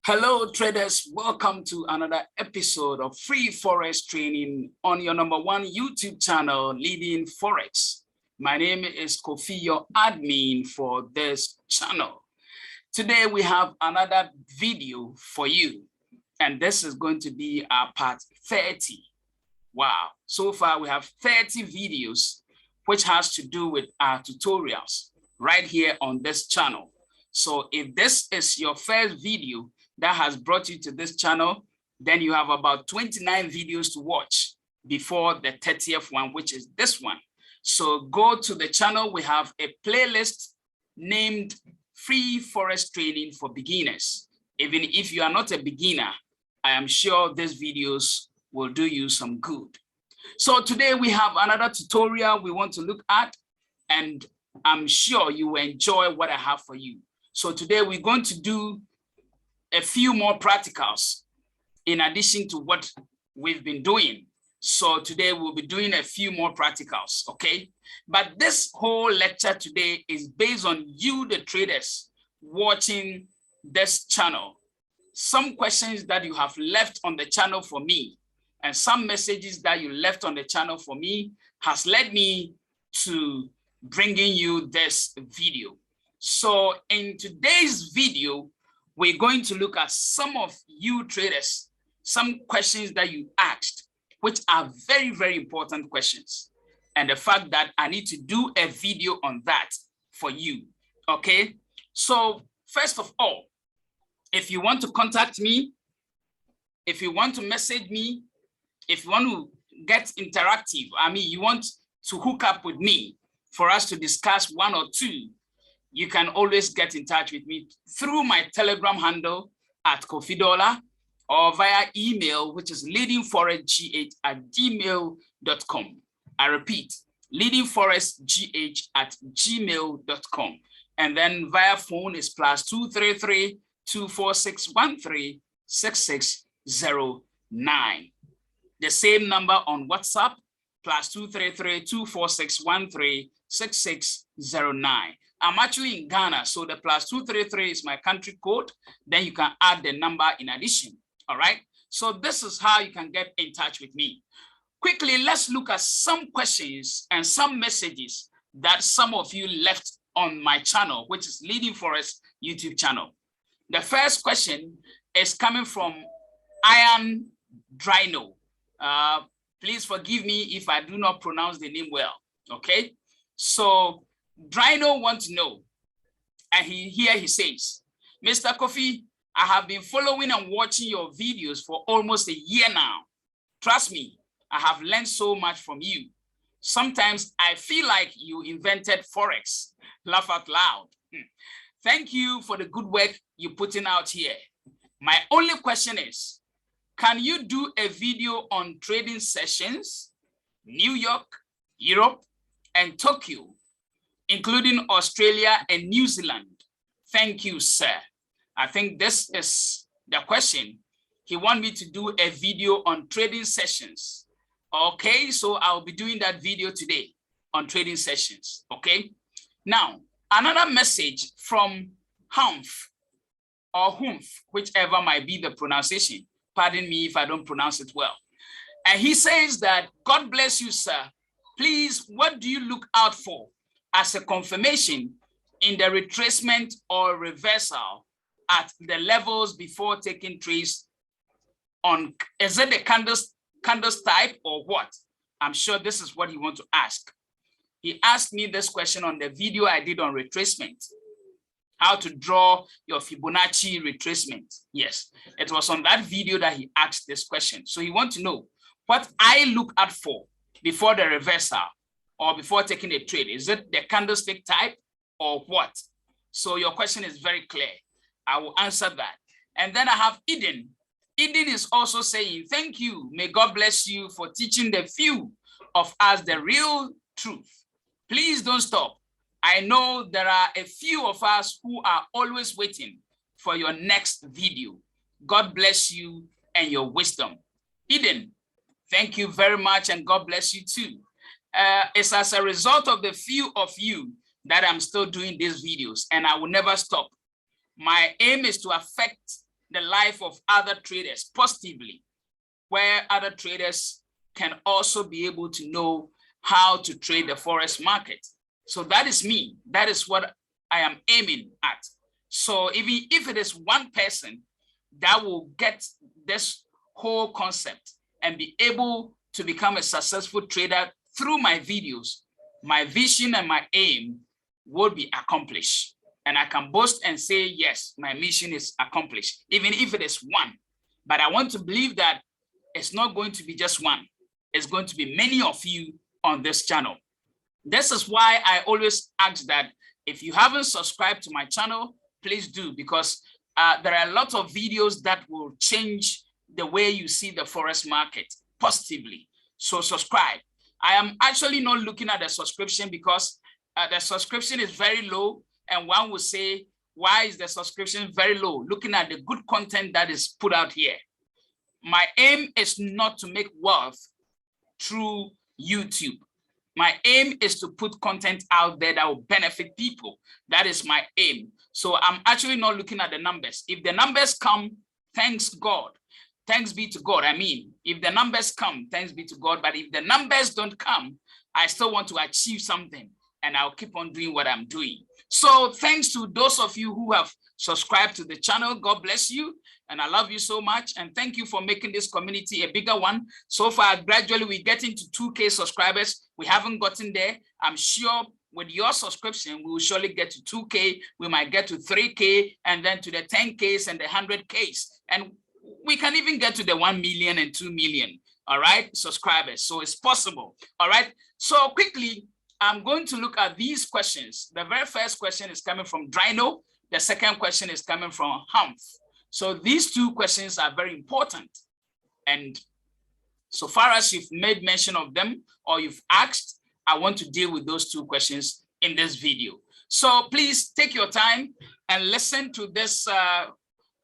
Hello traders, welcome to another episode of free forex training on your #1 YouTube channel, Leading Forex. My name is Kofi, your admin for this channel. Today we have another video for you, and this is going to be our part 30. Wow, so far we have 30 videos which has to do with our tutorials right here on this channel. So if this is your first video that has brought you to this channel, then you have about 29 videos to watch before the 30th one, which is this one. So go to the channel. We have a playlist named Free Forex Training for Beginners. Even if you are not a beginner, I am sure these videos will do you some good. So today we have another tutorial we want to look at, and I'm sure you will enjoy what I have for you. So today we're going to do a few more practicals in addition to what we've been doing. So today we'll be doing a few more practicals, okay? But this whole lecture today is based on you, the traders, watching this channel. Some questions that you have left on the channel for me and some messages that you left on the channel for me has led me to bringing you this video. So in today's video, we're going to look at some of you traders, some questions that you asked, which are very, very important questions. And the fact that I need to do a video on that for you, okay? So first of all, if you want to contact me, if you want to message me, if you want to get interactive, you want to hook up with me for us to discuss one or two, you can always get in touch with me through my Telegram handle at Kofi or via email, which is leadingforexgh@gmail.com. I repeat, leadingforexgh@gmail.com. And then via phone is +233 246 6609. The same number on WhatsApp, +233 246 6609. I'm actually in Ghana, so the +233 is my country code. Then you can add the number in addition, all right? So this is how you can get in touch with me. Quickly, let's look at some questions and some messages that some of you left on my channel, which is Leading Forex YouTube channel. The first question is coming from Iron Drino. Please forgive me if I do not pronounce the name well, okay? So Drino wants to know, and he says, Mr. Kofi, I have been following and watching your videos for almost a year now. Trust me, I have learned so much from you. Sometimes I feel like you invented Forex. Laugh out loud. Thank you for the good work you're putting out here. My only question is, can you do a video on trading sessions, New York, Europe, and Tokyo, including Australia and New Zealand? Thank you, sir. I think this is the question. He wants me to do a video on trading sessions. Okay, so I'll be doing that video today on trading sessions, okay? Now, another message from Humph or Humph, whichever might be the pronunciation. Pardon me if I don't pronounce it well. And he says that, God bless you, sir. Please, what do you look out for as a confirmation in the retracement or reversal at the levels before taking trades on? Is it the candles type or what? I'm sure this is what he wants to ask. He asked me this question on the video I did on retracement. How to draw your Fibonacci retracement. Yes, it was on that video that he asked this question. So he wants to know what I look out for before the reversal or before taking a trade. Is it the candlestick type or what? So your question is very clear. I will answer that. And then I have Eden. Eden is also saying, thank you. May God bless you for teaching the few of us the real truth. Please don't stop. I know there are a few of us who are always waiting for your next video. God bless you and your wisdom. Eden, thank you very much, and God bless you too. It's as a result of the few of you that I'm still doing these videos, and I will never stop. My aim is to affect the life of other traders positively, where other traders can also be able to know how to trade the Forex market. So that is me. That is what I am aiming at. So even if it is one person that will get this whole concept and be able to become a successful trader through my videos, my vision and my aim will be accomplished. And I can boast and say, yes, my mission is accomplished, even if it is one. But I want to believe that it's not going to be just one. It's going to be many of you on this channel. This is why I always ask that if you haven't subscribed to my channel, please do, because there are a lot of videos that will change the way you see the Forex market positively. So subscribe. I am actually not looking at the subscription because the subscription is very low. And one will say, why is the subscription very low? Looking at the good content that is put out here. My aim is not to make wealth through YouTube. My aim is to put content out there that will benefit people. That is my aim. So I'm actually not looking at the numbers. If the numbers come, thanks God. Thanks be to God. I mean, if the numbers come, thanks be to God. But if the numbers don't come, I still want to achieve something and I'll keep on doing what I'm doing. So thanks to those of you who have subscribed to the channel. God bless you. And I love you so much. And thank you for making this community a bigger one. So far, gradually, we're getting to 2K subscribers. We haven't gotten there. I'm sure with your subscription, we will surely get to 2K. We might get to 3K and then to the 10Ks and the 100Ks. And we can even get to the 1 million and 2 million, all right, subscribers. So it's possible, all right? So quickly, I'm going to look at these questions. The very first question is coming from Drino. The second question is coming from Humph. So these two questions are very important. And so far as you've made mention of them or you've asked, I want to deal with those two questions in this video. So please take your time and listen to this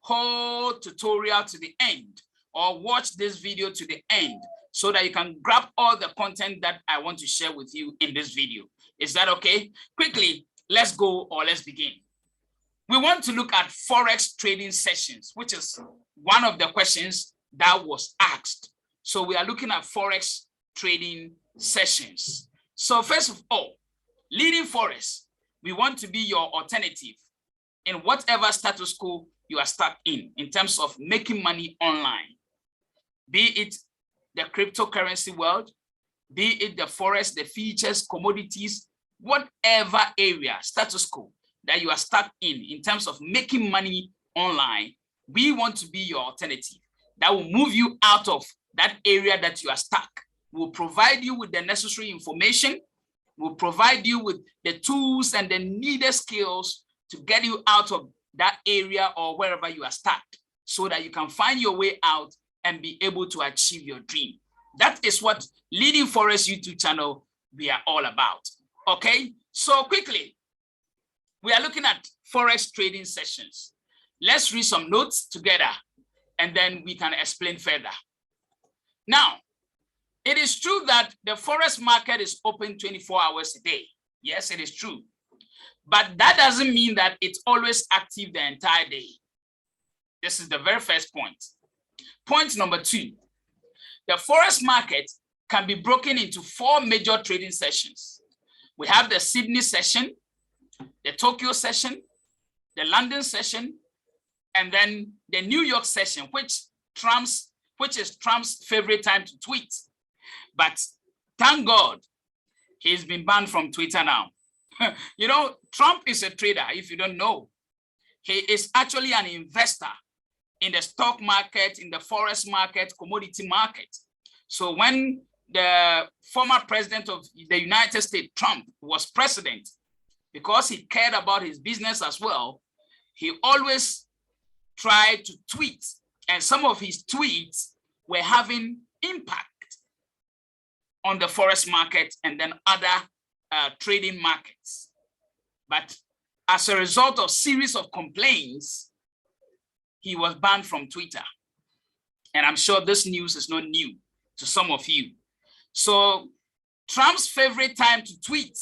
whole tutorial to the end, or watch this video to the end so that you can grab all the content that I want to share with you in this video. Is that okay? Quickly, let's go, or let's begin. We want to look at Forex trading sessions, which is one of the questions that was asked. So we are looking at Forex trading sessions. So first of all, leading Forex, we want to be your alternative in whatever status quo you are stuck in terms of making money online. Be it the cryptocurrency world, be it the Forex, the futures, commodities, whatever area, status quo that you are stuck in terms of making money online, we want to be your alternative that will move you out of that area that you are stuck. We'll provide you with the necessary information. We'll provide you with the tools and the needed skills to get you out of that area or wherever you are stuck so that you can find your way out and be able to achieve your dream. That is what Leading Forex YouTube channel we are all about. Okay, so quickly, we are looking at Forex trading sessions. Let's read some notes together and then we can explain further. Now, it is true that the Forex market is open 24 hours a day. Yes, it is true. But that doesn't mean that it's always active the entire day. This is the very first point. Point number two, the Forex market can be broken into 4 major trading sessions. We have the Sydney session, the Tokyo session, the London session, and then the New York session, which is Trump's favorite time to tweet. But thank God, he's been banned from Twitter now. You know, Trump is a trader, if you don't know. He is actually an investor in the stock market, in the Forex market, commodity market. So when the former president of the United States, Trump, was president, because he cared about his business as well, he always tried to tweet. And some of his tweets were having impact on the Forex market and then other trading markets. But as a result of series of complaints, he was banned from Twitter. And I'm sure this news is not new to some of you. So Trump's favorite time to tweet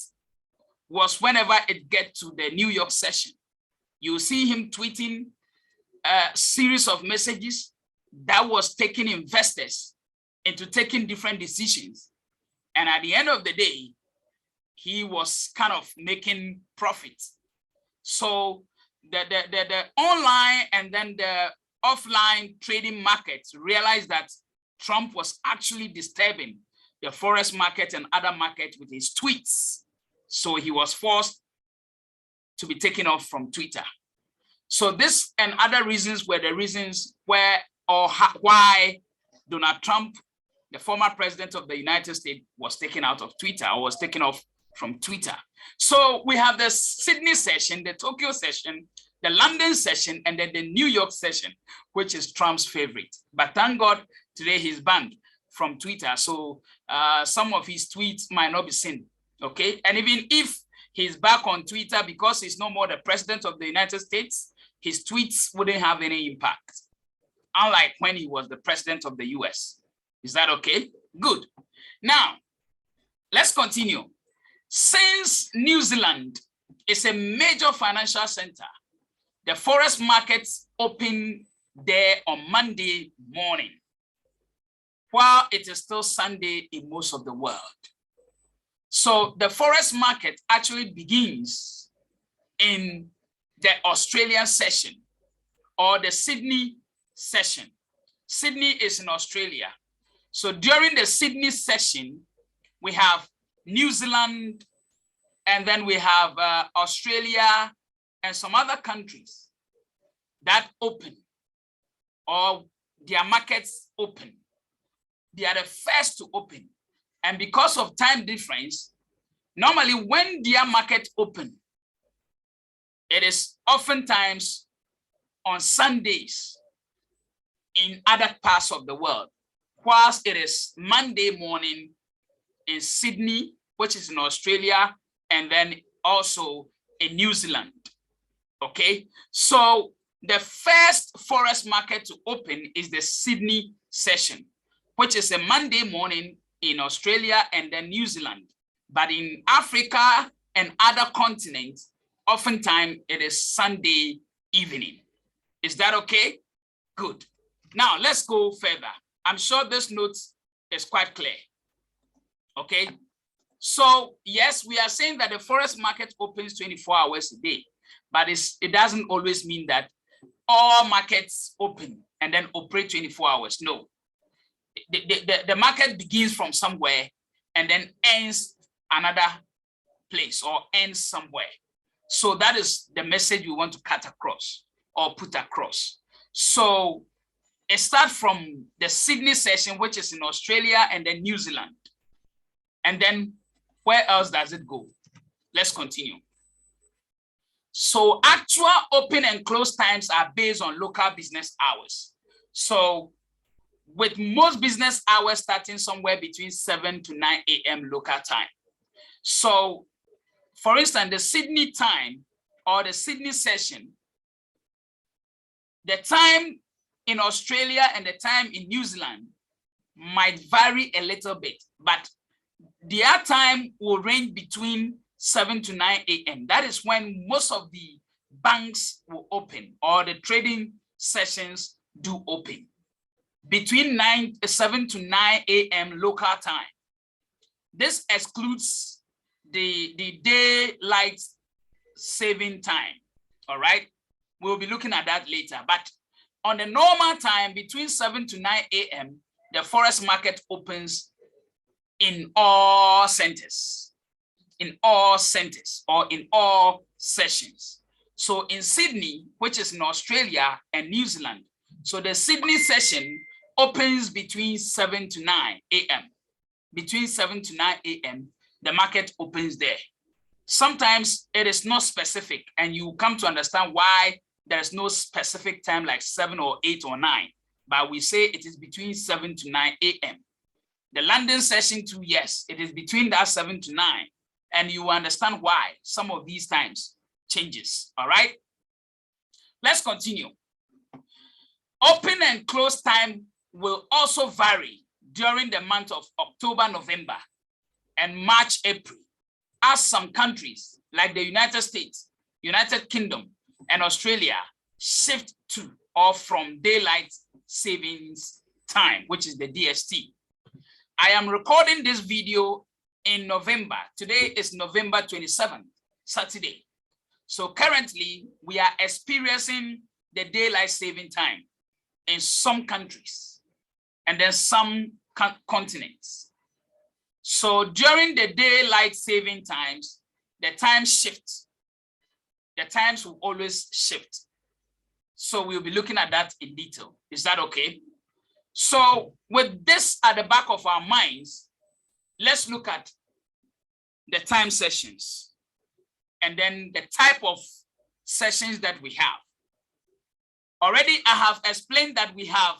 was whenever it gets to the New York session. You'll see him tweeting series of messages that was taking investors into taking different decisions. And at the end of the day, he was kind of making profit. So the online and then the offline trading markets realized that Trump was actually disturbing the Forex market and other markets with his tweets. So he was forced to be taken off from Twitter. So this and other reasons were the reasons why Donald Trump, the former president of the United States, was taken out of Twitter or was taken off from Twitter. So we have the Sydney session, the Tokyo session, the London session, and then the New York session, which is Trump's favorite. But thank God, today he's banned from Twitter. So some of his tweets might not be seen, okay? And even if he's back on Twitter, because he's no more the president of the United States, his tweets wouldn't have any impact, unlike when he was the president of the US. Is that okay? Good. Now, let's continue. Since New Zealand is a major financial center, the Forex markets open there on Monday morning, while it is still Sunday in most of the world. So the Forex market actually begins in the Australian session or the Sydney session. Sydney is in Australia. So during the Sydney session, we have New Zealand, and then we have Australia and some other countries that open, or their markets open. They are the first to open. And because of time difference, normally when their market open, it is oftentimes on Sundays in other parts of the world, whilst it is Monday morning in Sydney, which is in Australia, and then also in New Zealand, okay? So the first Forex market to open is the Sydney session, which is a Monday morning in Australia and then New Zealand. But in Africa and other continents, oftentimes it is Sunday evening. Is that okay? Good. Now let's go further. I'm sure this note is quite clear. Okay. So yes, we are saying that the Forex market opens 24 hours a day, but it doesn't always mean that all markets open and then operate 24 hours. No. The market begins from somewhere and then ends another place or ends somewhere. So that is the message we want to cut across or put across. So it starts from the Sydney session, which is in Australia and then New Zealand. And then where else does it go? Let's continue. So actual open and close times are based on local business hours. So with most business hours starting somewhere between 7 to 9 a.m. local time. So for instance, the Sydney time or the Sydney session, the time in Australia and the time in New Zealand might vary a little bit, but their time will range between 7 to 9 a.m. That is when most of the banks will open or the trading sessions do open. Between 7 to 9 a.m. local time. This excludes the daylight saving time, all right? We'll be looking at that later, but on the normal time, between 7 to 9 a.m., the Forex market opens in all centers, or in all sessions. So in Sydney, which is in Australia and New Zealand, so the Sydney session opens between 7 to 9 a.m. Between 7 to 9 a.m., the market opens there. Sometimes it is not specific, and you come to understand why there is no specific time like 7 or 8 or 9, but we say it is between 7 to 9 a.m. The London session too, yes, it is between that 7 to 9, and you understand why some of these times changes, all right? Let's continue. Open and close time will also vary during the month of October, November, and March, April, as some countries like the United States, United Kingdom, and Australia shift to or from daylight savings time, which is the DST. I am recording this video in November. Today is November 27th, Saturday. So currently we are experiencing the daylight saving time in some countries and then some continents. So during the daylight saving times, the time shifts. The times will always shift. So we'll be looking at that in detail. Is that okay? So with this at the back of our minds, let's look at the time sessions and then the type of sessions that we have. Already I have explained that we have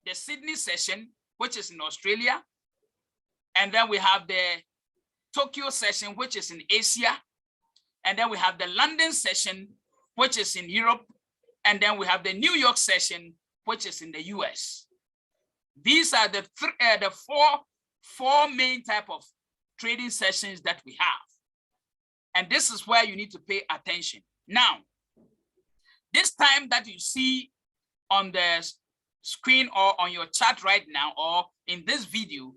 the Sydney session, which is in Australia. And then we have the Tokyo session, which is in Asia. And then we have the London session, which is in Europe. And then we have the New York session, which is in the US. These are the four main type of trading sessions that we have. And this is where you need to pay attention. Now, this time that you see on the screen or on your chat right now or in this video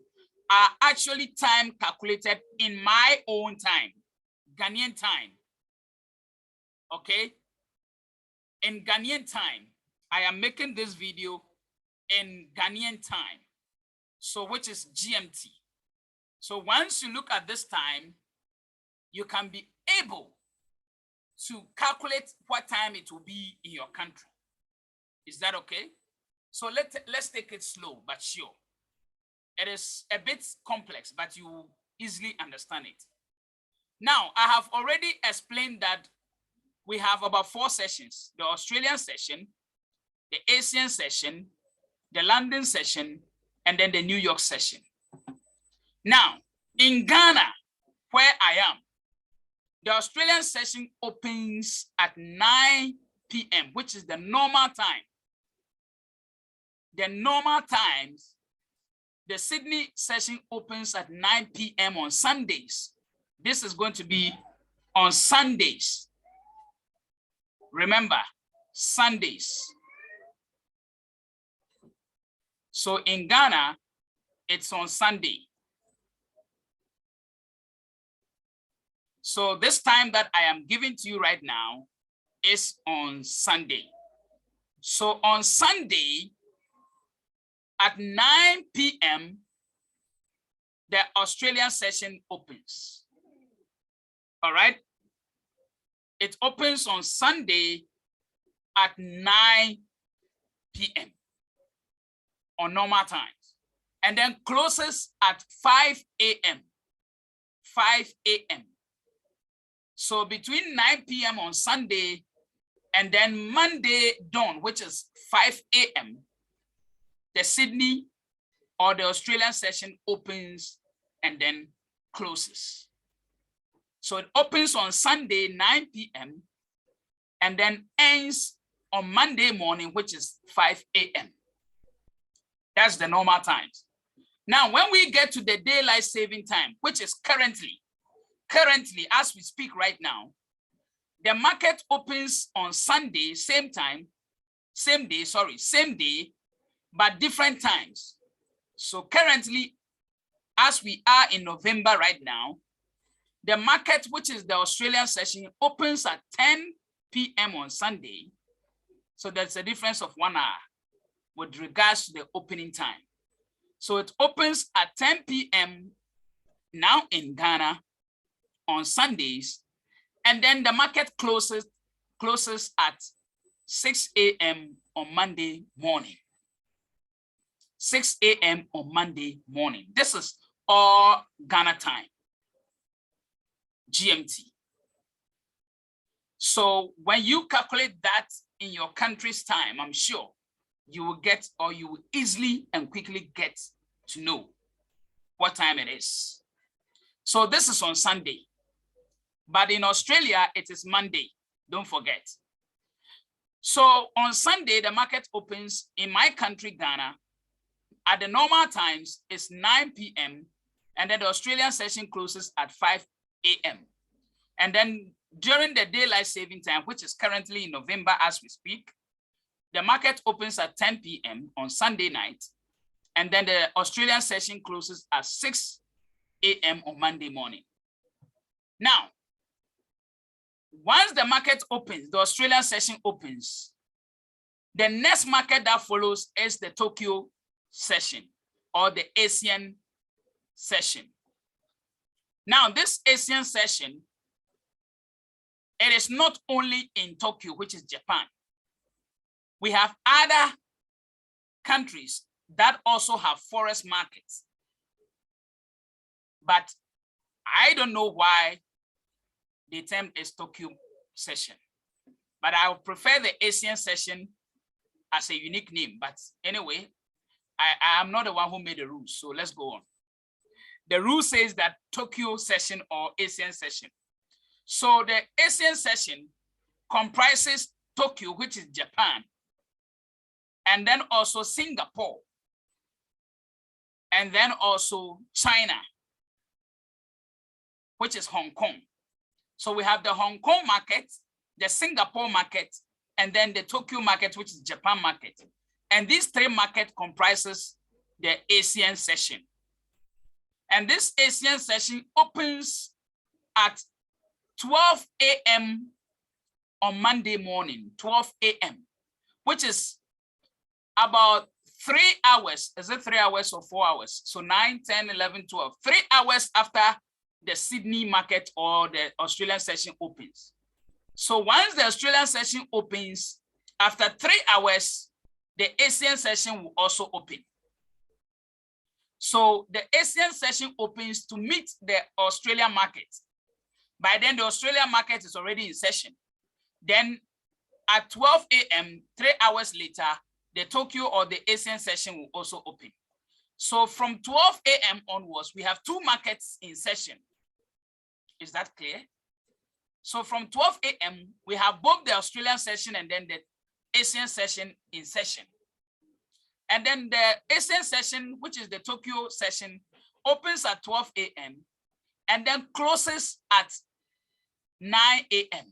are actually time calculated in my own time, Ghanaian time. Okay? In Ghanaian time, I am making this video in Ghanaian time, so which is GMT. So once you look at this time, you can be able to calculate what time it will be in your country. Is that okay? So let's take it slow but sure. It is a bit complex, but you will easily understand it. Now, I have already explained that we have about 4 sessions: the Australian session, the Asian session, the London session, and then the New York session. Now, in Ghana, where I am, the Australian session opens at 9 p.m., which is the normal time. The normal times, the Sydney session opens at 9 p.m. on Sundays. This is going to be on Sundays. Remember, Sundays. So in Ghana, it's on Sunday. So this time that I am giving to you right now is on Sunday. So on Sunday at 9 p.m., the Australian session opens. All right. It opens on Sunday at 9 p.m. on normal times, and then closes at 5 a.m. 5 a.m. So between 9 p.m. on Sunday and then Monday dawn, which is 5 a.m., the Sydney or the Australian session opens and then closes. So it opens on Sunday, 9 p.m. and then ends on Monday morning, which is 5 a.m. That's the normal times. Now, when we get to the daylight saving time, which is currently, as we speak right now, the market opens on Sunday, same day, but different times. So currently, as we are in November right now, the market, which is the Australian session, opens at 10 p.m. on Sunday. So there's a difference of 1 hour with regards to the opening time. So it opens at 10 p.m. now in Ghana on Sundays, and then the market closes at 6 a.m. on Monday morning. 6 a.m. on Monday morning. This is all Ghana time, GMT. So when you calculate that in your country's time, I'm sure you will get, or you will easily and quickly get to know what time it is. So this is on Sunday, but in Australia, it is Monday. Don't forget. So on Sunday, the market opens in my country, Ghana, at the normal times, it's 9 p.m. and then the Australian session closes at 5 a.m. And then during the daylight saving time, which is currently in November as we speak, the market opens at 10 p.m. on Sunday night, and then the Australian session closes at 6 a.m. on Monday morning. Now, once the market opens, the Australian session opens, the next market that follows is the Tokyo session or the Asian session. Now, this Asian session, it is not only in Tokyo, which is Japan. We have other countries that also have Forex markets. But I don't know why the term is Tokyo session. But I would prefer the Asian session as a unique name. But anyway, I am not the one who made the rules. So let's go on. The rule says that Tokyo session or Asian session. So the Asian session comprises Tokyo, which is Japan, and then also Singapore, and then also China, which is Hong Kong. So we have the Hong Kong market, the Singapore market, and then the Tokyo market, which is Japan market. And these three markets comprises the Asian session. And this Asian session opens at 12 a.m. on Monday morning, 12 a.m., which is about 3 hours. Is it 3 hours or 4 hours? So 9, 10, 11, 12. 3 hours after the Sydney market or the Australian session opens. So once the Australian session opens, after 3 hours, the Asian session will also open. So the Asian session opens to meet the Australian market. By then, the Australian market is already in session. Then at 12 a.m., 3 hours later, the Tokyo or the Asian session will also open. So from 12 a.m. onwards, we have 2 markets in session. Is that clear? So from 12 a.m., we have both the Australian session and then the Asian session in session. And then the Asian session, which is the Tokyo session, opens at 12 a.m. and then closes at 9 a.m.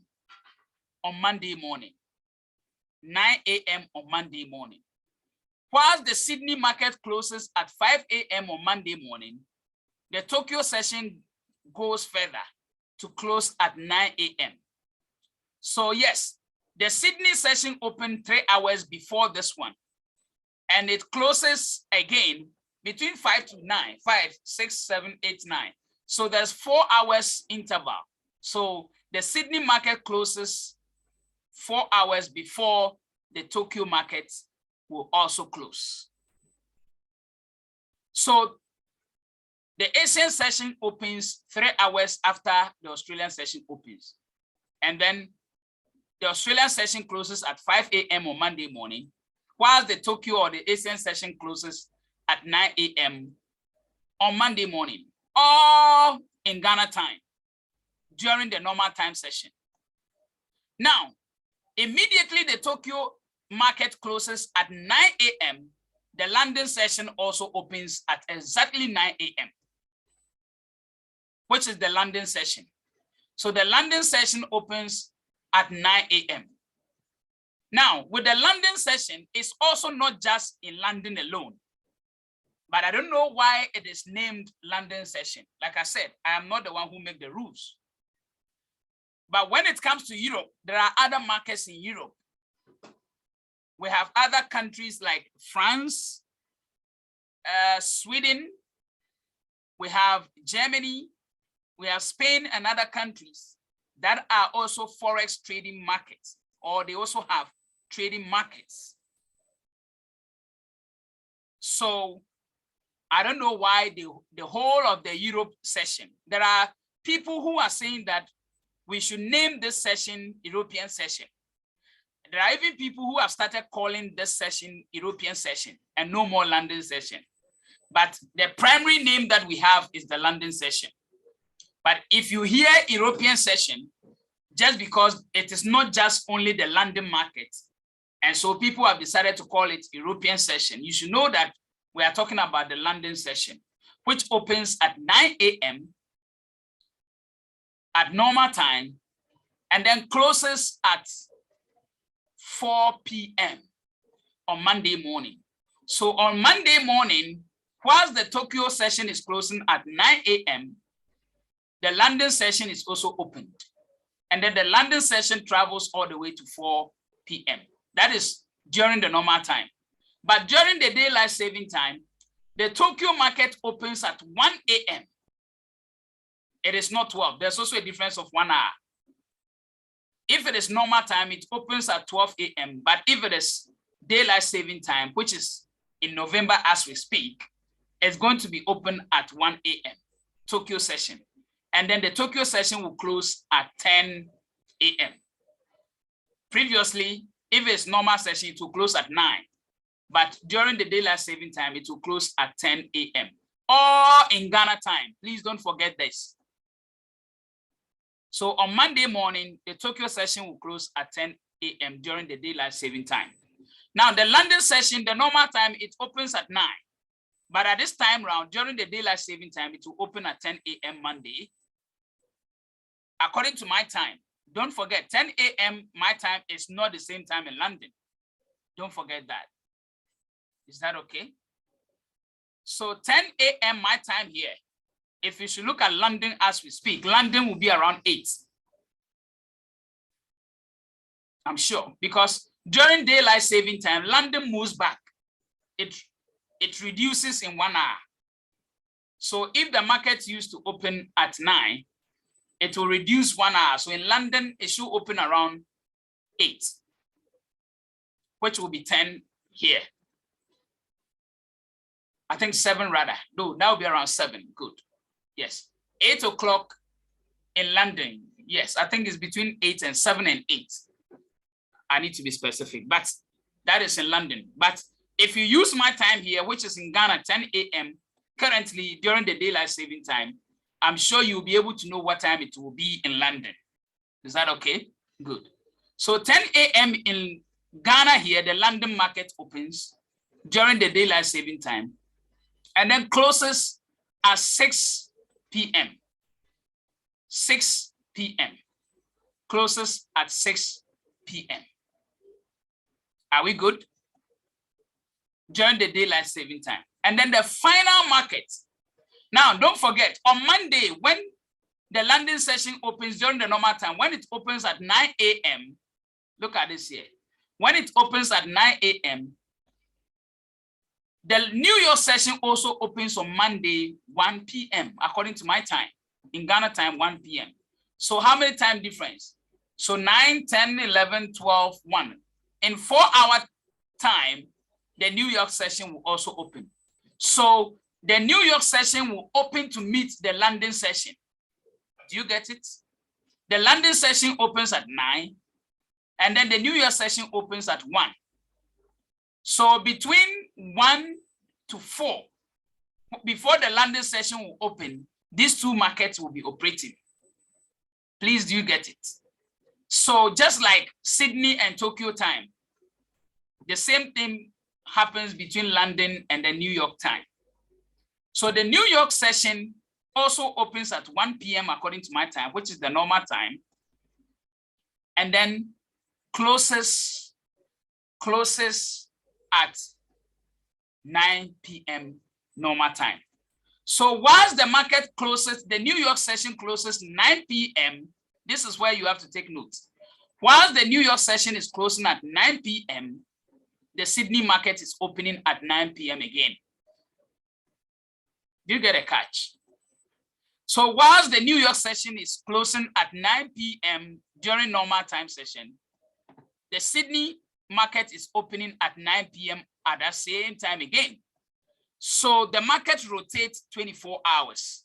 on Monday morning. 9 a.m. on Monday morning. Whilst the Sydney market closes at 5 a.m. on Monday morning, the Tokyo session goes further to close at 9 a.m. So yes, the Sydney session opened 3 hours before this one, and it closes again between 5 to 9, 5, 6, 7, 8, 9. So there's 4 hours interval. So the Sydney market closes 4 hours before the Tokyo market will also close. So the Asian session opens 3 hours after the Australian session opens. And then the Australian session closes at 5 a.m. on Monday morning, while the Tokyo or the Asian session closes at 9 a.m. on Monday morning, all in Ghana time during the normal time session. Now, immediately the Tokyo market closes at 9 a.m., the London session also opens at exactly 9 a.m., which is the London session. So the London session opens at 9 a.m. Now, with the London session, it's also not just in London alone, but I don't know why it is named London session. Like I said, I am not the one who makes the rules. But when it comes to Europe, there are other markets in Europe. We have other countries like France, Sweden, we have Germany, we have Spain and other countries that are also Forex trading markets, or they also have trading markets. So I don't know why the whole of the Europe session, there are people who are saying that we should name this session European session. There are even people who have started calling this session European session and no more London session. But the primary name that we have is the London session. But if you hear European session, just because it is not just only the London market, and so people have decided to call it European session, you should know that we are talking about the London session, which opens at 9 a.m. at normal time, and then closes at 4 p.m. on Monday morning. So on Monday morning, whilst the Tokyo session is closing at 9 a.m., the London session is also opened. And then the London session travels all the way to 4 p.m. That is during the normal time. But during the daylight saving time, the Tokyo market opens at 1 a.m. It is not 12. There's also a difference of 1 hour. If it is normal time, it opens at 12 a.m. But if it is daylight saving time, which is in November as we speak, it's going to be open at 1 a.m. Tokyo session. And then the Tokyo session will close at 10 a.m. Previously, if it's normal session, it will close at 9. But during the daylight saving time, it will close at 10 a.m. All in Ghana time. Please don't forget this. So on Monday morning, the Tokyo session will close at 10 a.m. during the daylight saving time. Now, the London session, the normal time, it opens at 9. But at this time round, during the daylight saving time, it will open at 10 a.m. Monday. According to my time, don't forget, 10 a.m. my time is not the same time in London. Don't forget that. Is that okay? So 10 a.m. my time here, if you should look at London as we speak, London will be around 8. I'm sure, because during daylight saving time, London moves back. It reduces in 1 hour. So if the market used to open at 9, it will reduce 1 hour. So in London, it should open around 8, which will be 10 here. I think 7 rather. No, that will be around 7. Good. Yes. 8 o'clock in London. Yes, I think it's between 8 and 7 and 8. I need to be specific, but that is in London. But if you use my time here, which is in Ghana, 10 a.m., currently during the daylight saving time, I'm sure you'll be able to know what time it will be in London. Is that okay? Good. So 10 a.m. in Ghana here, the London market opens during the daylight saving time and then closes at 6 p.m. 6 p.m. Closes at 6 p.m. Are we good? During the daylight saving time. And then the final market. Now, don't forget, on Monday, when the London session opens during the normal time, when it opens at 9 a.m., look at this here. When it opens at 9 a.m., the New York session also opens on Monday, 1 p.m., according to my time. In Ghana time, 1 p.m. So how many time difference? So 9, 10, 11, 12, 1. In 4-hour time, the New York session will also open. So the New York session will open to meet the London session. Do you get it? The London session opens at 9, and then the New York session opens at 1. So between 1 to 4, before the London session will open, these two markets will be operating. Please, do you get it? So just like Sydney and Tokyo time, the same thing happens between London and the New York time. So the New York session also opens at 1 p.m. according to my time, which is the normal time, and then closes at 9 p.m. normal time. So whilst the market closes, the New York session closes 9 p.m. This is where you have to take notes. Whilst the New York session is closing at 9 p.m., the Sydney market is opening at 9 p.m. again. Do you get a catch? So whilst the New York session is closing at 9 p.m. during normal time session, the Sydney market is opening at 9 p.m. at the same time again. So the market rotates 24 hours.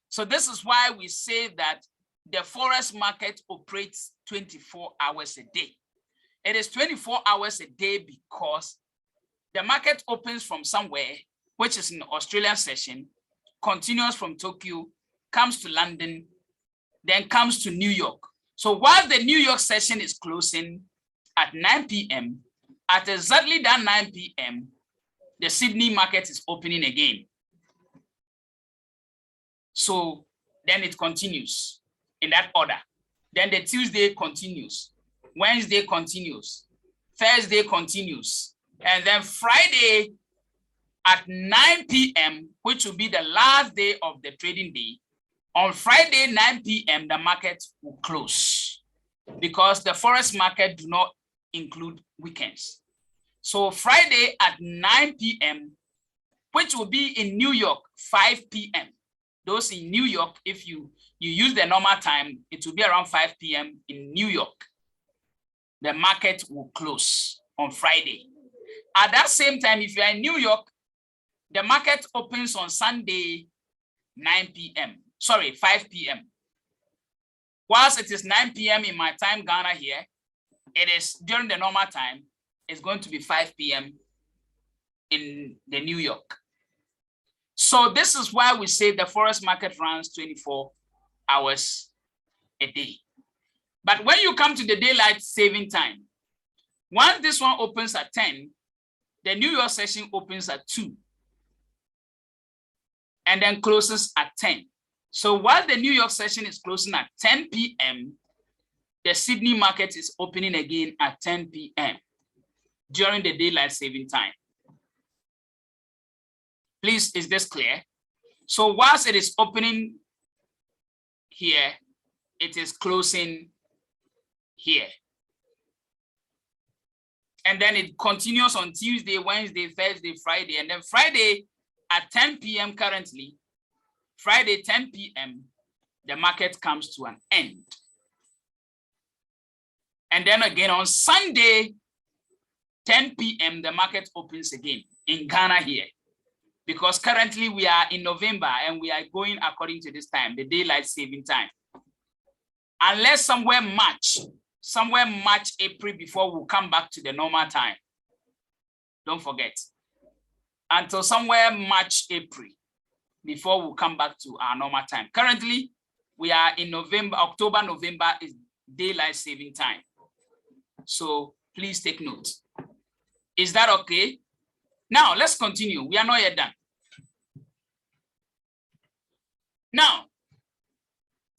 So this is why we say that the Forex market operates 24 hours a day. It is 24 hours a day because the market opens from somewhere, which is in the Australian session, continues from Tokyo, comes to London, then comes to New York. So while the New York session is closing at 9 p.m., at exactly that 9 p.m., the Sydney market is opening again. So then it continues in that order. Then the Tuesday continues, Wednesday continues, Thursday continues. And then Friday at 9 p.m., which will be the last day of the trading day. On Friday, 9 p.m., the market will close because the Forex market do not include weekends. So Friday at 9 p.m., which will be in New York, 5 p.m. Those in New York, if you use the normal time, it will be around 5 p.m. in New York. The market will close on Friday. At that same time, if you are in New York, the market opens on Sunday, 9 p.m. Sorry, 5 p.m. Whilst it is 9 p.m. in my time, Ghana here, it is during the normal time, it's going to be 5 p.m. in the New York. So this is why we say the Forex market runs 24 hours a day. But when you come to the daylight saving time, once this one opens at 10, the New York session opens at 2 and then closes at 10. So while the New York session is closing at 10 p.m., the Sydney market is opening again at 10 p.m. during the daylight saving time. Please, is this clear? So whilst it is opening here, it is closing here. And then it continues on Tuesday, Wednesday, Thursday, Friday, and then Friday at 10 p.m. currently, Friday 10 p.m., the market comes to an end. And then again on Sunday, 10 p.m., the market opens again in Ghana here. Because currently we are in November and we are going according to this time, the daylight saving time. Unless somewhere March, April before we'll come back to the normal time. Don't forget. Until somewhere March, April before we'll come back to our normal time. Currently, we are in November, October, November is daylight saving time. So please take note. Is that okay? Now let's continue. We are not yet done. Now,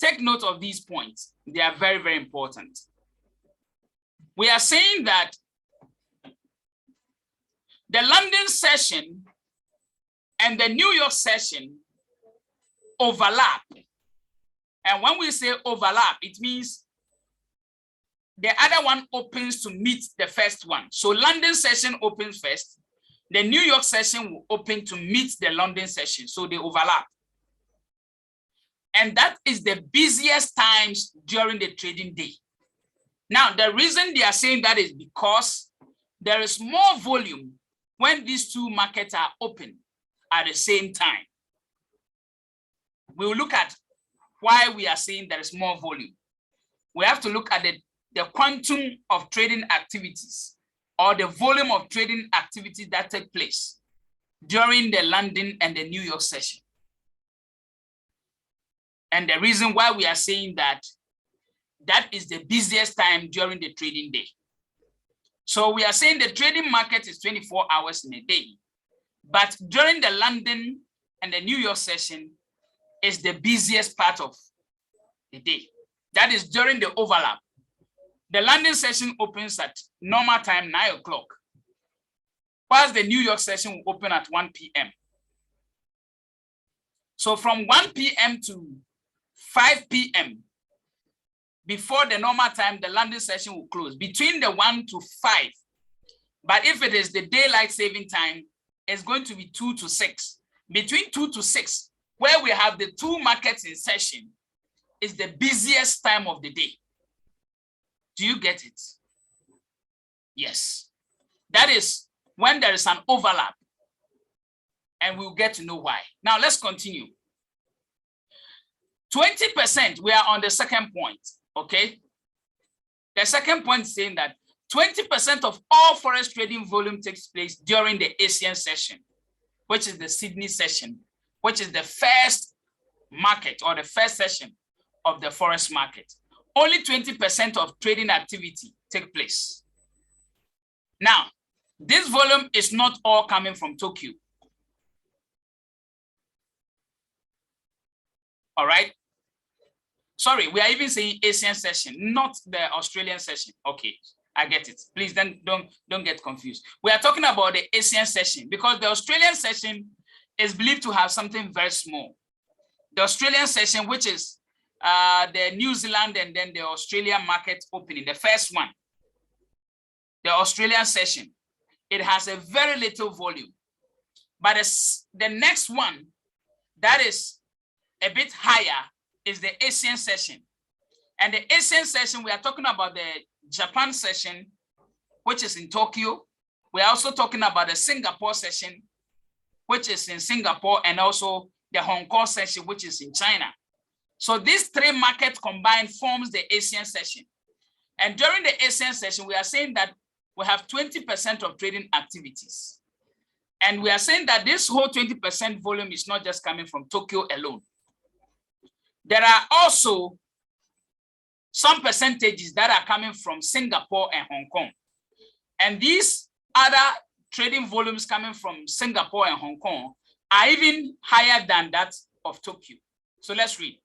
take note of these points. They are very, very important. We are saying that the London session and the New York session overlap. And when we say overlap, it means the other one opens to meet the first one. So London session opens first. The New York session will open to meet the London session. So they overlap. And that is the busiest times during the trading day. Now, the reason they are saying that is because there is more volume when these two markets are open at the same time. We will look at why we are saying there is more volume. We have to look at the quantum of trading activities or the volume of trading activities that take place during the London and the New York session. And the reason why we are saying that is the busiest time during the trading day. So we are saying the trading market is 24 hours in a day, but during the London and the New York session is the busiest part of the day. That is during the overlap. The London session opens at normal time, 9 o'clock, whilst the New York session will open at 1 p.m. So from 1 p.m. to 5 p.m., before the normal time, the London session will close, between the 1 to 5. But if it is the daylight saving time, it's going to be 2 to 6. Between 2 to 6, where we have the two markets in session, is the busiest time of the day. Do you get it? Yes. That is when there is an overlap. And we'll get to know why. Now let's continue. 20%, we are on the second point, okay? The second point is saying that 20% of all forex trading volume takes place during the Asian session, which is the Sydney session, which is the first market or the first session of the forex market. Only 20% of trading activity take place. Now, this volume is not all coming from Tokyo. All right. Sorry, we are even saying Asian session, not the Australian session. Okay, I get it. Please don't get confused. We are talking about the Asian session because the Australian session is believed to have something very small. The Australian session, which is the New Zealand and then the Australian market opening, the first one, the Australian session, it has a very little volume. But the next one that is a bit higher is the Asian session. And the Asian session, we are talking about the Japan session, which is in Tokyo. We are also talking about the Singapore session, which is in Singapore, and also the Hong Kong session, which is in China. So these three markets combined forms the Asian session. And during the Asian session, we are saying that we have 20% of trading activities. And we are saying that this whole 20% volume is not just coming from Tokyo alone. There are also some percentages that are coming from Singapore and Hong Kong. And these other trading volumes coming from Singapore and Hong Kong are even higher than that of Tokyo. So let's read.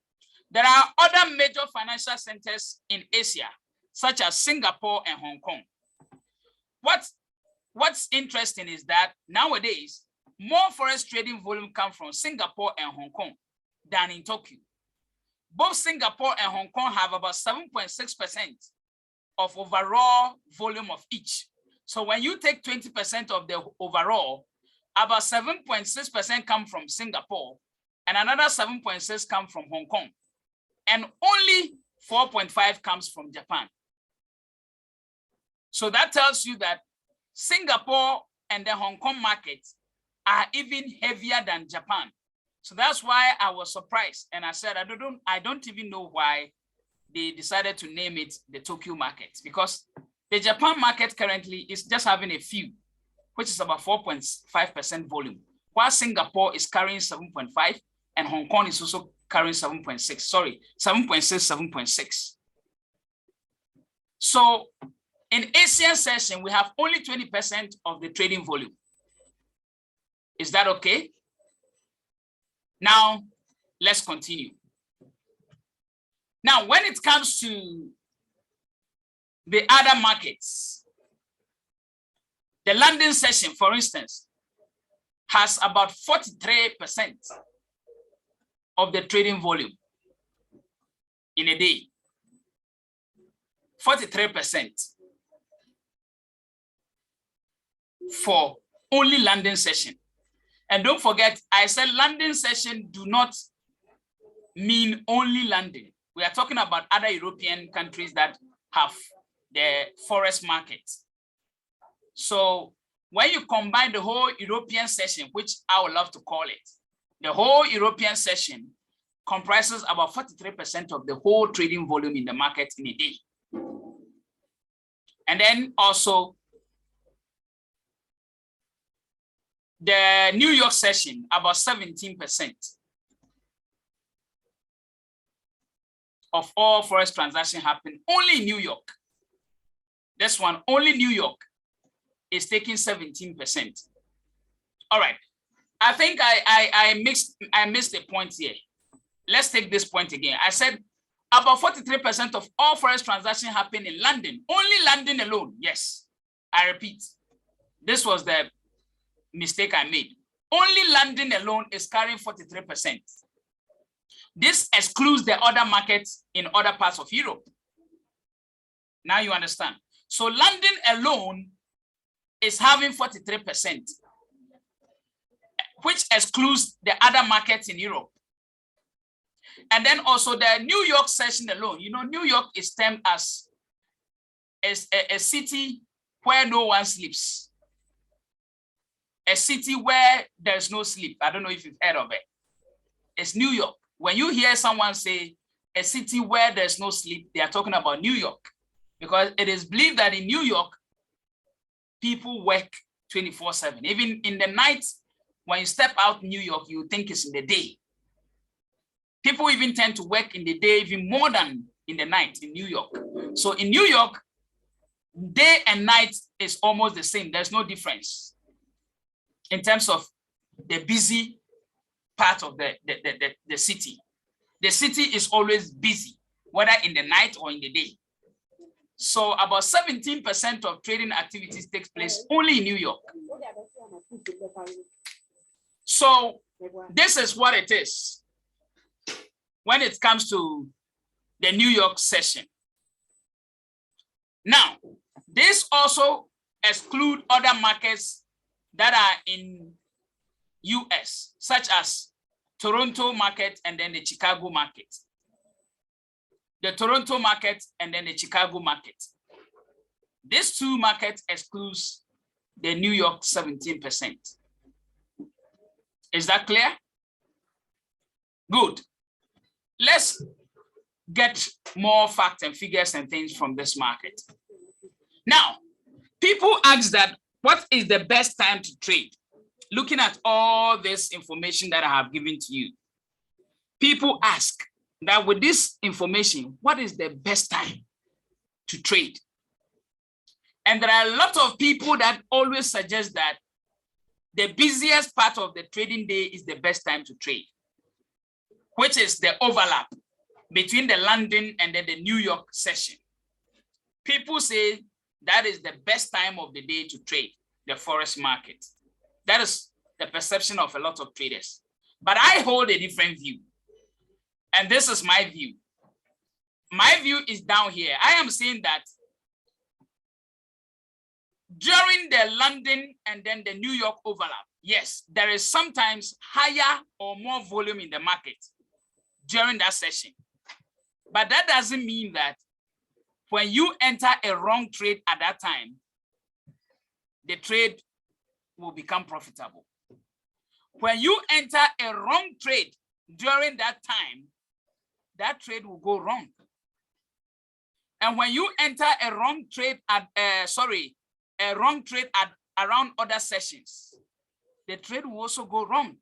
There are other major financial centers in Asia, such as Singapore and Hong Kong. What's interesting is that nowadays, more forex trading volume comes from Singapore and Hong Kong than in Tokyo. Both Singapore and Hong Kong have about 7.6% of overall volume of each. So when you take 20% of the overall, about 7.6% come from Singapore and another 7.6 come from Hong Kong. And only 4.5 comes from Japan. So that tells you that Singapore and the Hong Kong markets are even heavier than Japan. So that's why I was surprised. And I said, I don't even know why they decided to name it the Tokyo market, because the Japan market currently is just having a few, which is about 4.5% volume, while Singapore is carrying 7.5 and Hong Kong is also carrying 7.6, sorry, 7.6, 7.6. So in Asian session, we have only 20% of the trading volume. Is that okay? Now, let's continue. Now, when it comes to the other markets, the London session, for instance, has about 43% of the trading volume in a day. 43% for only London session. And don't forget, I said London session do not mean only London. We are talking about other European countries that have the forex market. So when you combine the whole European session, which I would love to call it, the whole European session comprises about 43% of the whole trading volume in the market in a day. And then also the New York session, about 17% of all forex transactions happen only in New York. This one, only New York is taking 17%. All right. I think I missed a point here. Let's take this point again. I said about 43% of all forex transactions happen in London. Only London alone. Yes, I repeat. This was the mistake I made. Only London alone is carrying 43%. This excludes the other markets in other parts of Europe. Now you understand. So London alone is having 43%, which excludes the other markets in Europe. And then also the New York session alone. You know, New York is termed as a city where no one sleeps. A city where there's no sleep. I don't know if you've heard of it. It's New York. When you hear someone say a city where there's no sleep, they are talking about New York, because it is believed that in New York, people work 24/7. Even in the night, when you step out New York, you think it's in the day. People even tend to work in the day even more than in the night in New York. So in New York, day and night is almost the same. There's no difference in terms of the busy part of the city. The city is always busy, whether in the night or in the day. So about 17% of trading activities takes place only in New York. So this is what it is when it comes to the New York session. Now, this also excludes other markets that are in US, such as Toronto market and then the Chicago market. The Toronto market and then the Chicago market. These two markets excludes the New York 17%. Is that clear? Good. Let's get more facts and figures and things from this market. Now, people ask that what is the best time to trade? Looking at all this information that I have given to you, people ask that with this information, what is the best time to trade? And there are a lot of people that always suggest that the busiest part of the trading day is the best time to trade, which is the overlap between the London and then the New York session. People say that is the best time of the day to trade the Forex market. That is the perception of a lot of traders. But I hold a different view. And this is my view. My view is down here. I am saying that during the London and then the New York overlap, yes, there is sometimes higher or more volume in the market during that session. But that doesn't mean that when you enter a wrong trade at that time, the trade will become profitable. When you enter a wrong trade during that time, that trade will go wrong. And when you enter a wrong trade at around other sessions, the trade will also go wrong.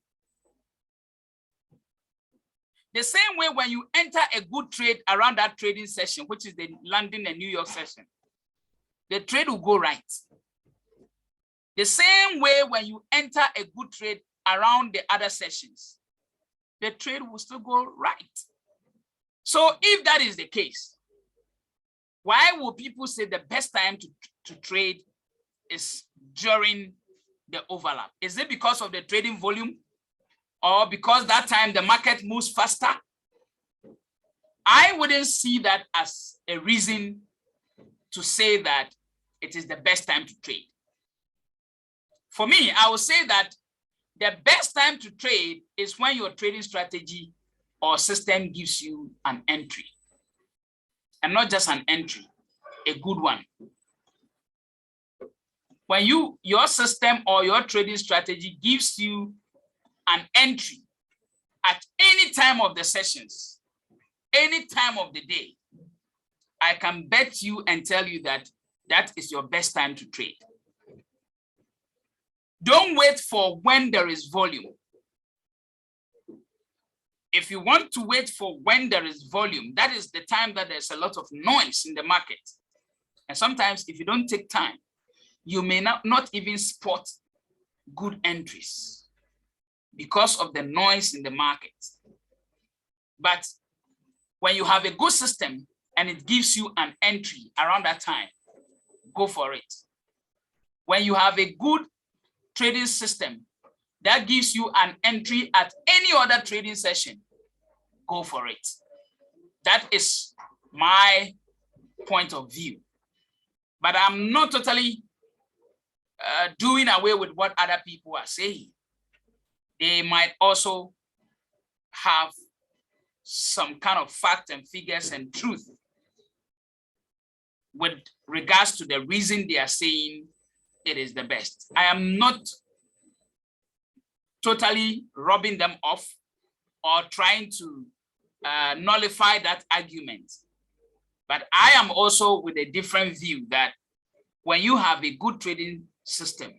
The same way when you enter a good trade around that trading session, which is the London and New York session, the trade will go right. The same way when you enter a good trade around the other sessions, the trade will still go right. So if that is the case, why will people say the best time to trade is during the overlap? Is it because of the trading volume? Or because that time the market moves faster? I wouldn't see that as a reason to say that it is the best time to trade. For me, I would say that the best time to trade is when your trading strategy or system gives you an entry. And not just an entry, a good one. When your system or your trading strategy gives you an entry at any time of the sessions, any time of the day, I can bet you and tell you that that is your best time to trade. Don't wait for when there is volume. If you want to wait for when there is volume, that is the time that there's a lot of noise in the market. And sometimes if you don't take time, you may not even spot good entries because of the noise in the market. But when you have a good system and it gives you an entry around that time, go for it. When you have a good trading system that gives you an entry at any other trading session, go for it. That is my point of view. But I'm not totally doing away with what other people are saying. They might also have some kind of fact and figures and truth with regards to the reason they are saying it is the best. I am not totally rubbing them off or trying to nullify that argument. But I am also with a different view that when you have a good trading system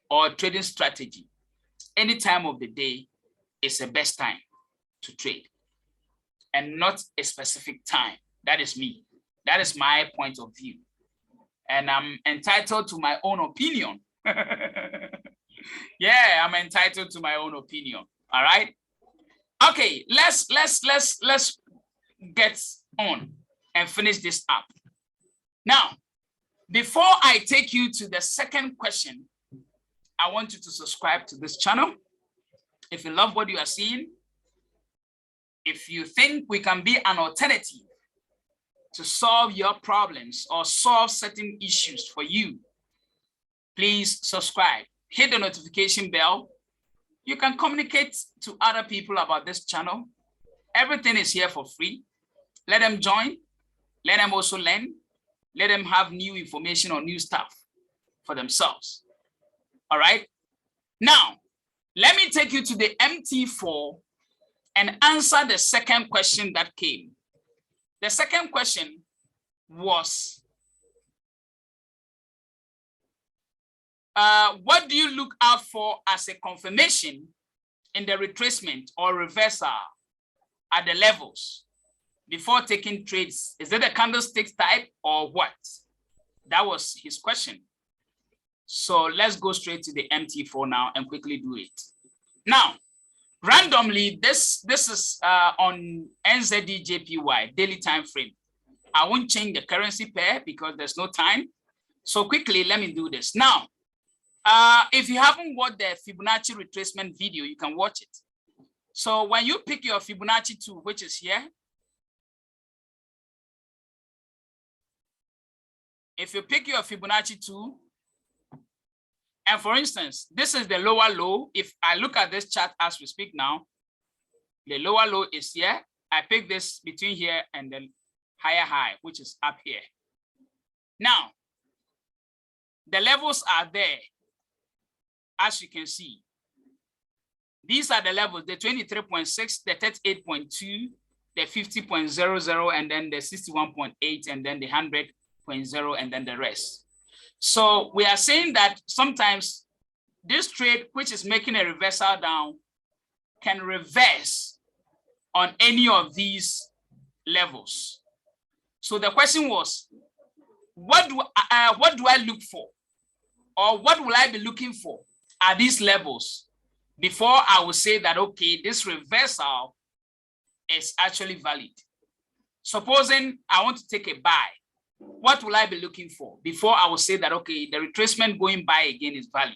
or trading strategy, any time of the day is the best time to trade and not a specific time. That is me. That is my point of view. And I'm entitled to my own opinion. Yeah, I'm entitled to my own opinion. All right. Okay, let's get on and finish this up. Now, before I take you to the second question, I want you to subscribe to this channel. If you love what you are seeing, if you think we can be an alternative to solve your problems or solve certain issues for you, please subscribe, hit the notification bell. You can communicate to other people about this channel. Everything is here for free. Let them join. Let them also learn. Let them have new information or new stuff for themselves. All right. Now, let me take you to the MT4 and answer the second question that came. The second question was, what do you look out for as a confirmation in the retracement or reversal at the levels before taking trades? Is it a candlestick type or what? That was his question. So let's go straight to the MT4 now and quickly do it. Now, randomly, this is on NZD-JPY daily time frame. I won't change the currency pair because there's no time. So quickly, let me do this. Now, if you haven't watched the Fibonacci retracement video, you can watch it. So when you pick your Fibonacci 2, which is here, if you pick your Fibonacci 2, and for instance, this is the lower low. If I look at this chart as we speak now, the lower low is here. I pick this between here and the higher high, which is up here. Now, the levels are there, as you can see. These are the levels, the 23.6, the 38.2, the 50.00, and then the 61.8, and then the 100.0, and then the rest. So we are saying that sometimes this trade, which is making a reversal down, can reverse on any of these levels. So the question was, what do I look for? Or what will I be looking for at these levels before I will say that, okay, this reversal is actually valid? Supposing I want to take a buy, what will I be looking for before I will say that, okay, the retracement going by again is valid?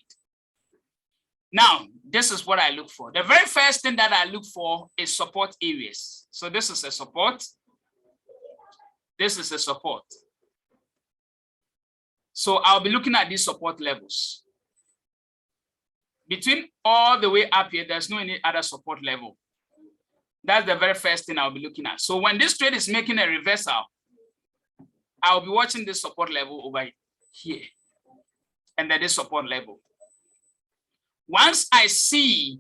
Now, this is what I look for. The very first thing that I look for is support areas. So this is a support. This is a support. So I'll be looking at these support levels. Between all the way up here, there's no any other support level. That's the very first thing I'll be looking at. So when this trade is making a reversal, I'll be watching this support level over here and then this support level. Once I see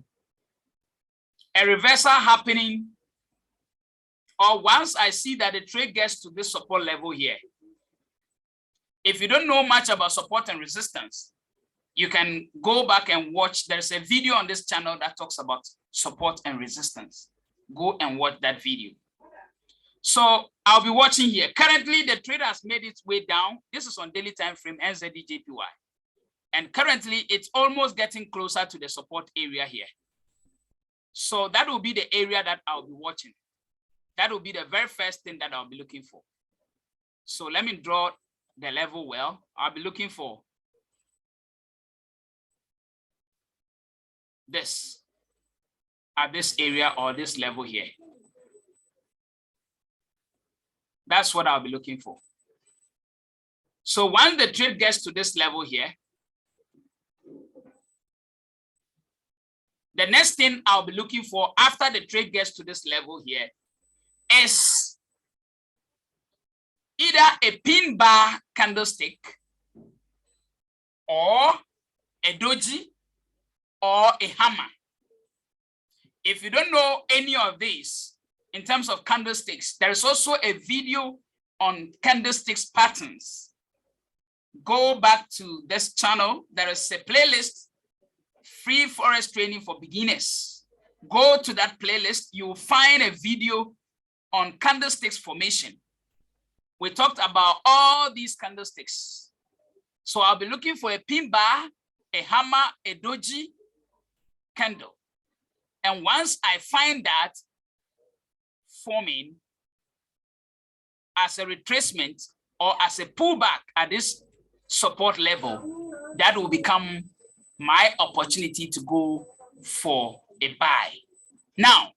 a reversal happening, or once I see that the trade gets to this support level here, if you don't know much about support and resistance, you can go back and watch. There's a video on this channel that talks about support and resistance. Go and watch that video. So I'll be watching here. Currently, the trade has made its way down. This is on daily time frame, NZD-JPY. And currently, it's almost getting closer to the support area here. So that will be the area that I'll be watching. That will be the very first thing that I'll be looking for. So let me draw the level well. I'll be looking for this at this area or this level here. That's what I'll be looking for. So once the trade gets to this level here, the next thing I'll be looking for after the trade gets to this level here is either a pin bar candlestick or a doji or a hammer. If you don't know any of these in terms of candlesticks, there is also a video on candlesticks patterns. Go back to this channel. There is a playlist, Free Forex Training for Beginners. Go to that playlist. You'll find a video on candlesticks formation. We talked about all these candlesticks. So I'll be looking for a pin bar, a hammer, a doji candle. And once I find that forming as a retracement or as a pullback at this support level, that will become my opportunity to go for a buy. Now,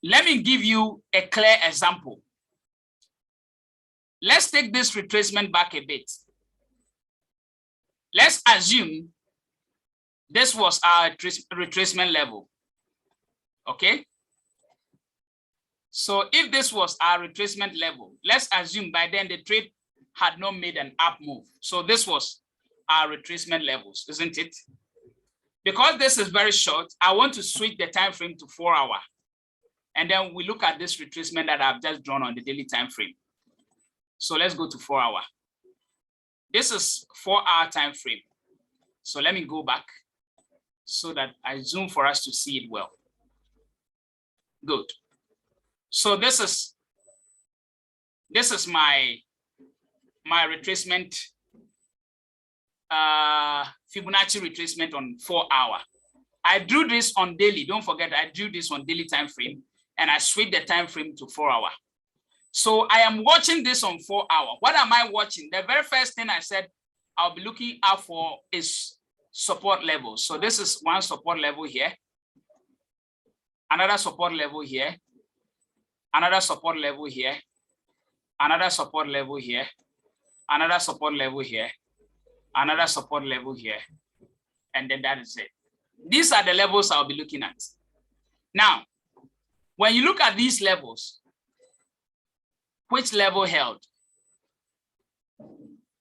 let me give you a clear example. Let's take this retracement back a bit. Let's assume this was our retracement level. Okay. So if this was our retracement level, let's assume by then the trade had not made an up move. So this was our retracement levels, isn't it? Because this is very short, I want to switch the time frame to 4 hour. And then we look at this retracement that I've just drawn on the daily time frame. So let's go to 4 hour. This is 4 hour time frame. So let me go back so that I zoom for us to see it well. Good. So this is my retracement, Fibonacci retracement on 4 hour. I drew this on daily. Don't forget, I drew this on daily time frame, and I switched the time frame to 4 hour. So I am watching this on 4 hour. What am I watching? The very first thing I said I'll be looking out for is support level. So this is one support level here, another support level here, another support level here, another support level here, another support level here, another support level here, and then that is it. These are the levels I'll be looking at. Now, when you look at these levels, which level held?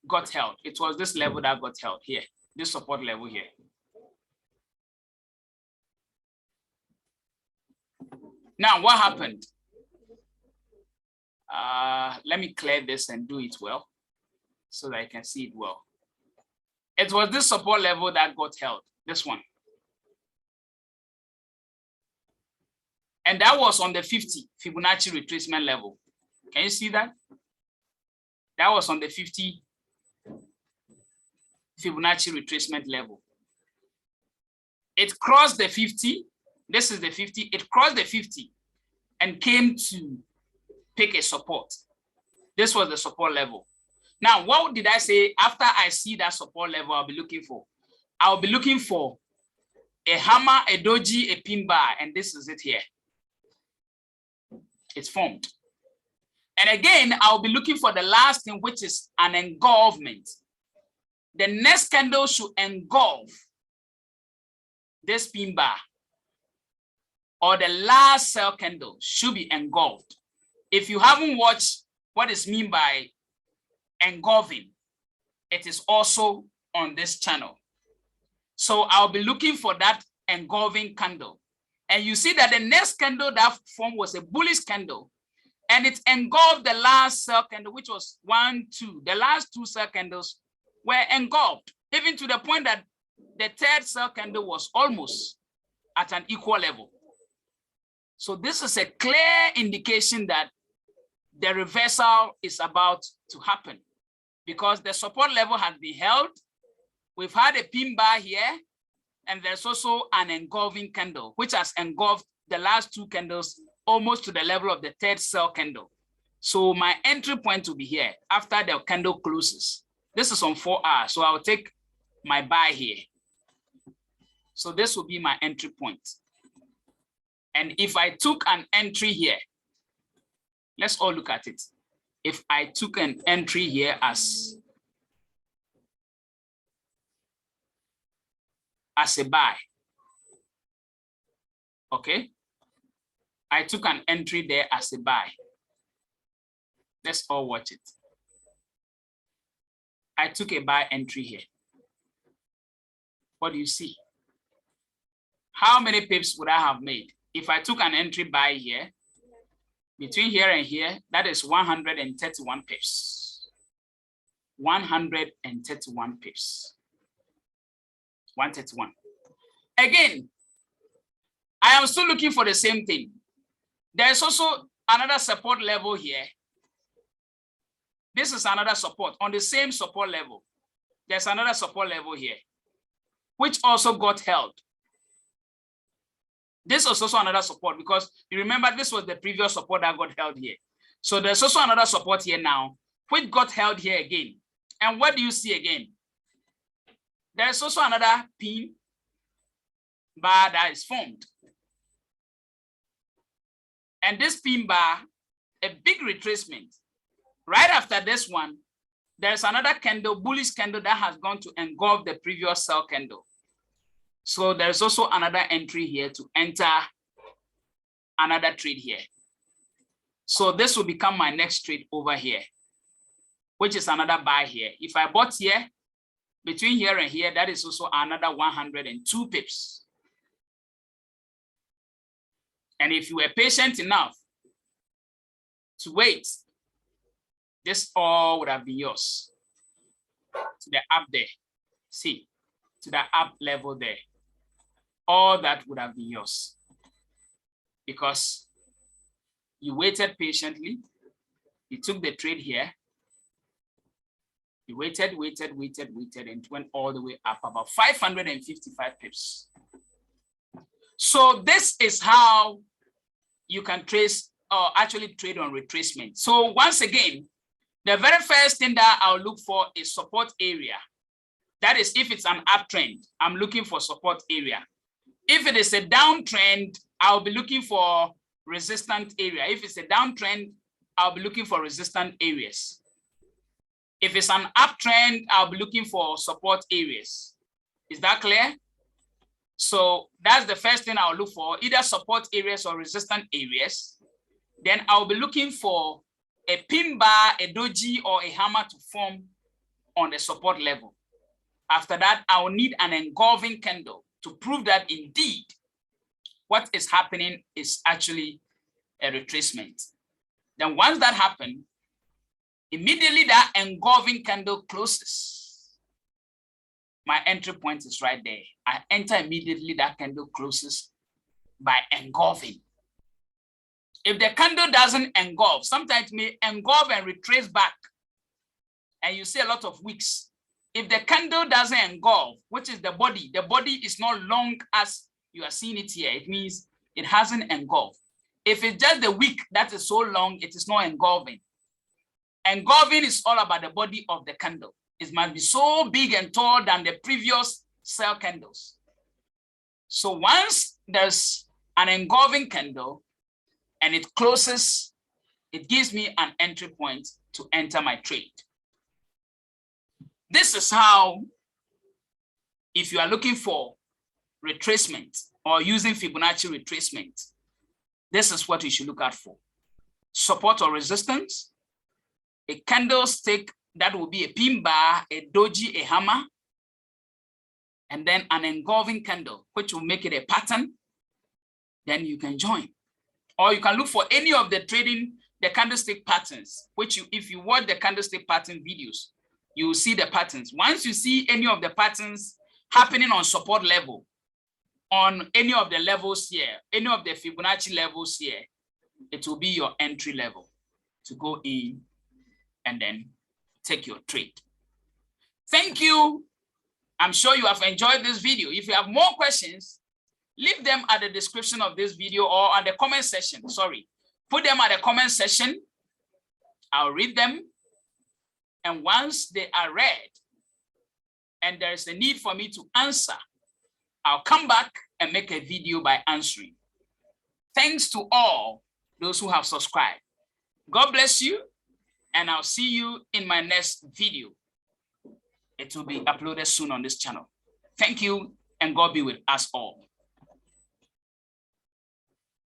Got held. It was this level that got held here, this support level here. Now, what happened? Let me clear this and do it well so that I can see it well. It was this support level that got held, this one. And that was on the 50 Fibonacci retracement level. Can you see that? That was on the 50 Fibonacci retracement level. It crossed the 50. This is the 50. It crossed the 50 and came to pick a support. This was the support level. Now, what did I say? After I see that support level, I'll be looking for. I'll be looking for a hammer, a doji, a pin bar, and this is it here. It's formed. And again, I'll be looking for the last thing, which is an engulfment. The next candle should engulf this pin bar, or the last sell candle should be engulfed. If you haven't watched what is meant by engulfing, it is also on this channel. So I'll be looking for that engulfing candle. And you see that the next candle that formed was a bullish candle, and it engulfed the last sell candle, which was 1, 2. The last 2 sell candles were engulfed, even to the point that the third sell candle was almost at an equal level. So this is a clear indication that the reversal is about to happen, because the support level has been held. We've had a pin bar here, and there's also an engulfing candle, which has engulfed the last 2 candles almost to the level of the third sell candle. So my entry point will be here after the candle closes. This is on 4 hours, so I'll take my buy here. So this will be my entry point. And if I took an entry here, let's all look at it. If I took an entry here as a buy, okay? I took an entry there as a buy. Let's all watch it. I took a buy entry here. What do you see? How many pips would I have made? If I took an entry buy here, between here and here, that is 131 pips. 131 pips. 131. Again, I am still looking for the same thing. There's also another support level here. This is another support on the same support level. There's another support level here, which also got held. This was also another support, because you remember this was the previous support that got held here. So there's also another support here now, which got held here again. And what do you see again? There's also another pin bar that is formed. And this pin bar, a big retracement. Right after this one, there's another candle, bullish candle, that has gone to engulf the previous sell candle. So there's also another entry here to enter another trade here. So this will become my next trade over here, which is another buy here. If I bought here, between here and here, that is also another 102 pips. And if you were patient enough to wait, this all would have been yours. To the up there, see, to the up level there, all that would have been yours. Because you waited patiently, you took the trade here, you waited, and it went all the way up about 555 pips. So this is how you can trace or actually trade on retracement. So once again, the very first thing that I'll look for is support area. That is, if it's an uptrend, I'm looking for support area. If it is a downtrend, I'll be looking for resistant area. If it's a downtrend, I'll be looking for resistant areas. If it's an uptrend, I'll be looking for support areas. Is that clear? So that's the first thing I'll look for, either support areas or resistant areas. Then I'll be looking for a pin bar, a doji, or a hammer to form on the support level. After that, I'll need an engulfing candle to prove that indeed what is happening is actually a retracement. Then once that happens, immediately that engulfing candle closes. My entry point is right there. I enter immediately, that candle closes by engulfing. If the candle doesn't engulf, sometimes it may engulf and retrace back. And you see a lot of wicks. If the candle doesn't engulf, which is the body is not long as you are seeing it here. It means it hasn't engulfed. If it's just the wick that is so long, it is not engulfing. Engulfing is all about the body of the candle. It must be so big and tall than the previous sell candles. So once there's an engulfing candle and it closes, it gives me an entry point to enter my trade. This is how, if you are looking for retracement or using Fibonacci retracement, this is what you should look out for. Support or resistance, a candlestick that will be a pin bar, a doji, a hammer, and then an engulfing candle, which will make it a pattern. Then you can join. Or you can look for any of the candlestick patterns, which if you watch the candlestick pattern videos, you will see the patterns. Once you see any of the patterns happening on support level, on any of the levels here, any of the Fibonacci levels here, it will be your entry level to go in and then take your trade. Thank you. I'm sure you have enjoyed this video. If you have more questions, leave them at the description of this video or at the comment section. Sorry, put them at the comment section. I'll read them. And once they are read and there's a need for me to answer, I'll come back and make a video by answering. Thanks to all those who have subscribed. God bless you, and I'll see you in my next video. It will be uploaded soon on this channel. Thank you, and God be with us all.